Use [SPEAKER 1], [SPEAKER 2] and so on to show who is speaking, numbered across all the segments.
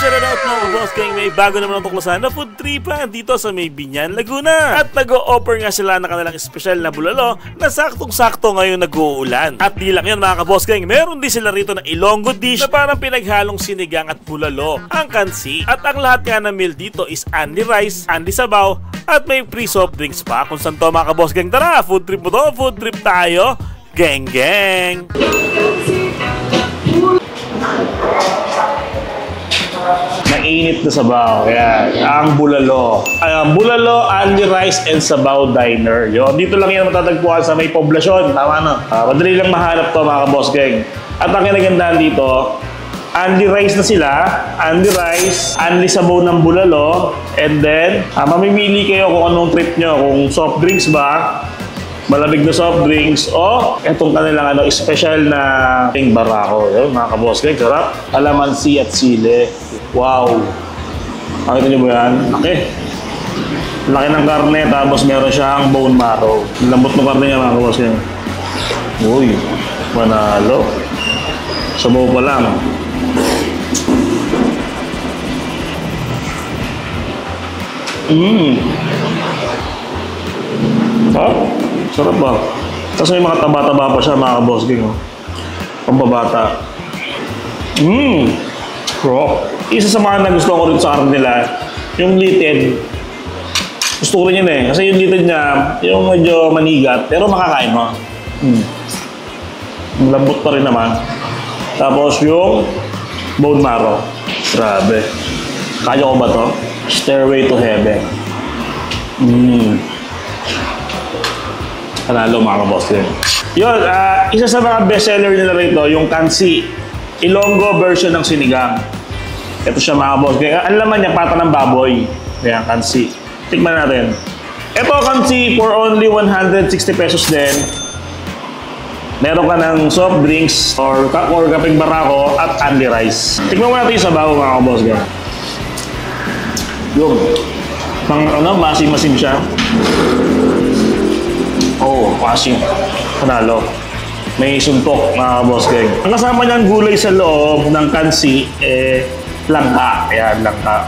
[SPEAKER 1] shout out mga boss gang, may bago naman ang tuklasan na food tripan dito sa may Biñan, Laguna. At nag-o-offer nga sila ng kanilang espesyal na bulalo na saktong-sakto ngayong nag-uulan. At di lang yun mga boss gang, meron din sila rito na Ilonggo dish na parang pinaghalong sinigang at bulalo, ang kansi. At ang lahat nga na meal dito is only rice, only sabaw, at may free soft drinks pa. Kung saan to mga boss gang, tara, food trip mo to, food trip tayo. Gang gang!
[SPEAKER 2] Mainit na sabaw. Kaya, ang bulalo. Bulalo, only rice and sabaw diner. Yun. Dito lang yan matatagpuan sa may poblasyon. Tama na. Madali lang mahanap to mga boss gang. At ang kinagandaan dito, only rice na sila. Only rice, only sabaw ng bulalo. And then, mamimili kayo kung anong trip nyo. Kung soft drinks ba, malamig na soft drinks, o etong kanilang special na ting barako. Yun, mga kaboss gang, sarap. Alamansi at sile. Wow! Nakita nyo ba yan? Laki. Laki ng karne, tapos meron siyang bone marrow. Lambot ng karne niya mga kaboss gang. Uy, manalo. Sabaw pa lang. Sarap ba? Tapos may mga taba-taba pa siya mga boss gang. Pambabata. Isa sa mga nagustuhan ko rin sa karne nila, yung litid. Gusto ko rin yun eh. Kasi yung litid niya, yung medyo manigat, pero makakain mo. Lambot pa rin naman. Tapos yung bone marrow. Grabe. Kaya ko ba to? Stairway to heaven. Panalo mga boss din. Yun, isa sa mga bestseller nila rito, yung kansi. Ilonggo version ng sinigang. Ito siya mga boss. Ang laman niya, pata ng baboy. Kaya kansi. Tikman natin. Ito kansi for only 160 pesos din. Meron ka ng soft drinks or kapeng barako at only rice. Tikman mo natin yung sabaw mga boss. Yung masim-masim siya. Oh, masim. Panalo. May suntok mga boss gang. Ang kasama niyang gulay sa loob ng kansi, langka. Ayan, langka.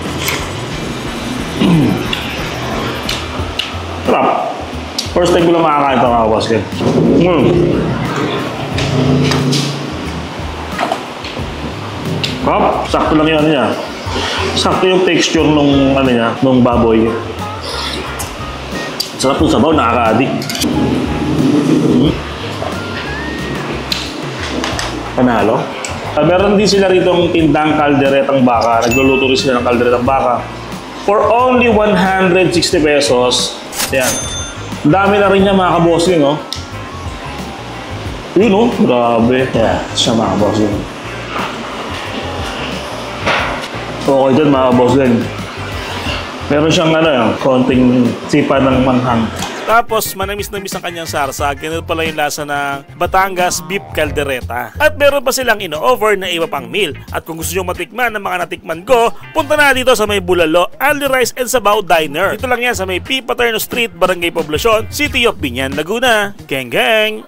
[SPEAKER 2] Sarap. First time ko lang makakain ito mga boss gang. Sakto lang yung niya. Sakto yung texture nung nung baboy. Sarap yung sabaw, nakaka-addict. Panalo. Meron din sila rito ng tindang kalderetang baka. Nagluluto rin sila ng kalderetang baka. For only 160 pesos. Ayan. Dami na rin niya mga kabossing, oh. Yun, oh. Grabe. Ayan. Siya mga kabossing. Okay dyan mga kabossing. Meron siyang konting sipa ng manghang.
[SPEAKER 1] Tapos manamis-namis ang kanyang sarsa. Ganun pala yung lasa ng Batangas Beef Caldereta. At meron pa silang ino-offer na iba pang meal. At kung gusto nyo matikman ng mga natikman ko, punta na dito sa may Bulalo, only rice and sabaw diner. Dito lang yan sa may P. Paterno Street, Barangay Poblacion, City of Biñan, Laguna. Gang gang!